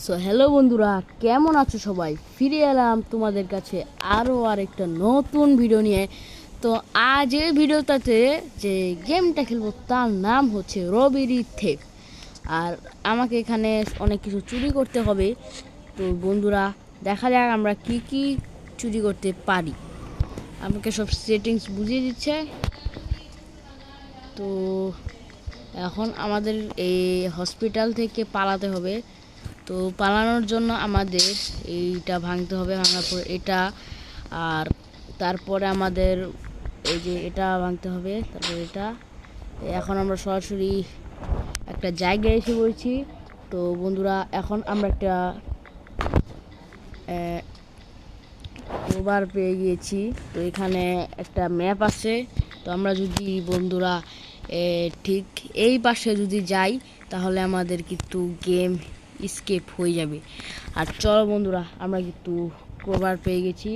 So hello বন্ধুরা, কেমন আছো সবাই? ফিরে এলাম তোমাদের কাছে আরও আরেকটা নতুন ভিডিও নিয়ে। তো আজ এই ভিডিওটাতে যে গেমটা খেলবো তার নাম হচ্ছে রবিরি থেফ। আর আমাকে এখানে অনেক কিছু চুরি করতে হবে। তো বন্ধুরা, দেখা যাক আমরা কি কি চুরি করতে পারি। আমাকে সব সেটিংস বুঝিয়ে দিচ্ছে। তো এখন আমাদের এই হসপিটাল থেকে পালাতে হবে। তো পালানোর জন্য আমাদের এইটা ভাঙতে হবে, ভাঙার পর এটা, আর তারপরে আমাদের এই যে এটা ভাঙতে হবে, তারপর এটা। এখন আমরা সরাসরি একটা জায়গায় এসে পড়েছি। তো বন্ধুরা, এখন আমরা একটা ওভার পেয়ে গিয়েছি। তো এখানে একটা ম্যাপ আছে। তো আমরা যদি বন্ধুরা ঠিক এই পাশে যদি যাই তাহলে আমাদের কিন্তু গেম স্কেপ হয়ে যাবে। আর চলো বন্ধুরা, আমরা কিন্তু ক্রোবার পেয়ে গেছি।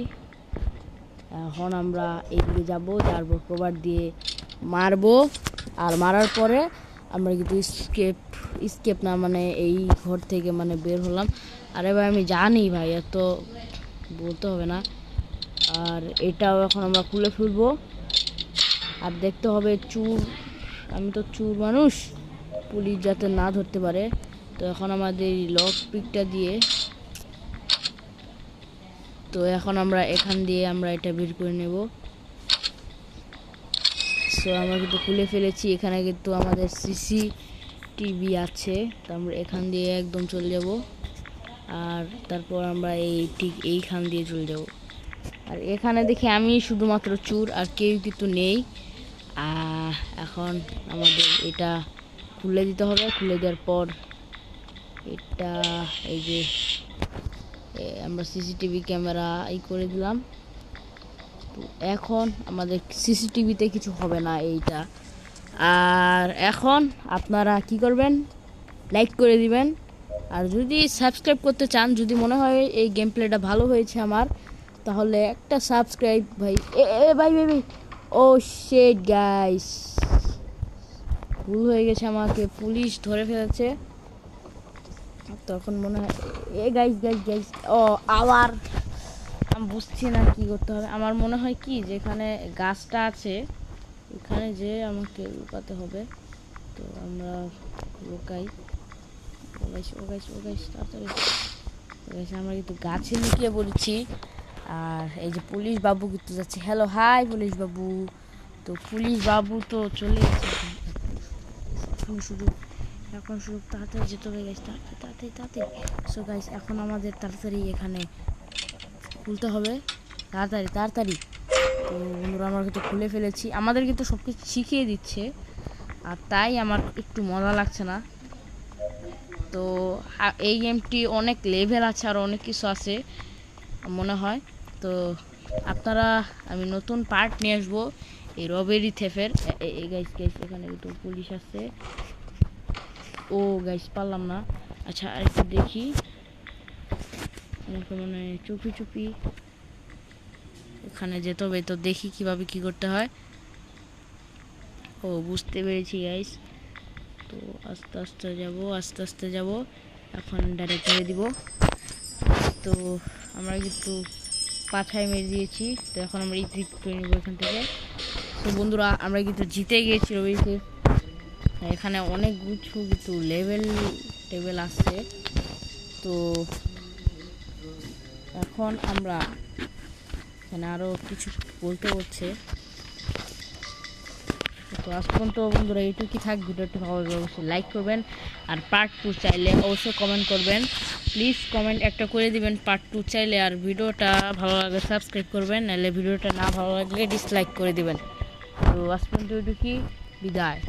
এখন আমরা এইদিকে যাবো, যাবো ক্রোবার দিয়ে মারবো। আর মারার পরে আমরা কিন্তু স্কেপ না মানে এই ঘর থেকে মানে বের হলাম। আরে ভাই, আমি জানি ভাই, এত বলতে হবে না। আর এটাও এখন আমরা খুলে ফেলবো। আর দেখতে হবে চুর, আমি তো চুর মানুষ, পুলিশ যাতে না ধরতে পারে। তো এখন আমাদের লক পিকটা দিয়ে, তো এখন আমরা এখান দিয়ে আমরা এটা বের করে নেব। সো আমরা কিন্তু খুলে ফেলেছি। এখানে কিন্তু আমাদের সিসিটিভি আছে। তো আমরা এখান দিয়ে একদম চলে যাব। আর তারপর আমরা ঠিক এইখান দিয়ে চলে যাব। আর এখানে দেখি আমি শুধুমাত্র চুর, আর কেউ কিন্তু নেই। এখন আমাদের এটা খুলে দিতে হবে। খুলে দেওয়ার পর এটা এই যে আমরা সিসিটিভি ক্যামেরা করে দিলাম। তো এখন আমাদের সিসিটিভিতে কিছু হবে না এইটা। আর এখন আপনারা কি করবেন? লাইক করে দিবেন। আর যদি সাবস্ক্রাইব করতে চান, যদি মনে হয় এই গেম প্লেটা ভালো হয়েছে আমার, তাহলে একটা সাবস্ক্রাইব ভাই। ভাই ভাই ভাই, ও শিট গাইস, ভুল হয়ে গেছে, আমাকে পুলিশ ধরে ফেলেছে। তখন মনে হয় গাইস গাইস গাইস, ও আবার আমি বুঝছি না কি করতে হবে। আমার মনে হয় কি, যেখানে গাছটা আছে এখানে যে আমাকে লুকাতে হবে। তো আমরা লুকাই। ও গাইস তাড়াতাড়ি। আমরা কিন্তু গাছে লুকিয়ে পড়েছি। আর এই যে পুলিশ বাবু কিন্তু যাচ্ছে। হ্যালো, হাই পুলিশ বাবু। তো পুলিশ বাবু তো চলে এসেছে। এখন শুধু তাড়াতাড়ি যেতে হবে গাইস, তাড়াতাড়ি। সো গাইস, এখন আমাদের তাড়াতাড়ি এখানে খুলতে হবে, তাড়াতাড়ি। তো বন্ধুরা, আমরা কিন্তু খুলে ফেলেছি। আমাদের কিন্তু সব কিছু শিখিয়ে দিচ্ছে, আর তাই আমার একটু মজা লাগছে না। তো এই গেমটি অনেক লেভেল আছে, আর অনেক কিছু আছে মনে হয়। তো আপনারা, আমি নতুন পার্ট নিয়ে আসবো এই রবেরি থেফের। এই গাইস এখানে কিন্তু পুলিশ আছে। ও গাইস, পারলাম না। আচ্ছা, আরেকটু দেখি। আমাকে মনে হয় চুপি ওখানে যেতে হবে। তো দেখি কিভাবে কি করতে হয়। ও বুঝতে পেরেছি গাইস। তো আস্তে আস্তে যাব। এখন ডাইরেক্ট মেরে দিব। তো আমরা কিন্তু পাছায় মেরে দিয়েছি। তো এখন আমরা ইজিট করে নেবো এখান থেকে। তো বন্ধুরা, আমরা কিন্তু জিতে গিয়েছি রবিতে। এখানে অনেক কিছু কিন্তু লেভেল আসছে। তো এখন আমরা এখানে আরও কিছু বলতে হচ্ছে। তো আজ পর্যন্ত বন্ধুরা এইটুকুই থাক। ভিডিওটি ভালো লাগলে অবশ্যই লাইক করবেন। আর পার্ট 2 চাইলে অবশ্যই কমেন্ট করবেন। প্লিজ কমেন্ট একটা করে দিবেন পার্ট 2 চাইলে। আর ভিডিওটা ভালো লাগলে সাবস্ক্রাইব করবেন, নাহলে ভিডিওটা না ভালো লাগলে ডিসলাইক করে দিবেন। তো আজ পর্যন্ত এইটুকুই, বিদায়।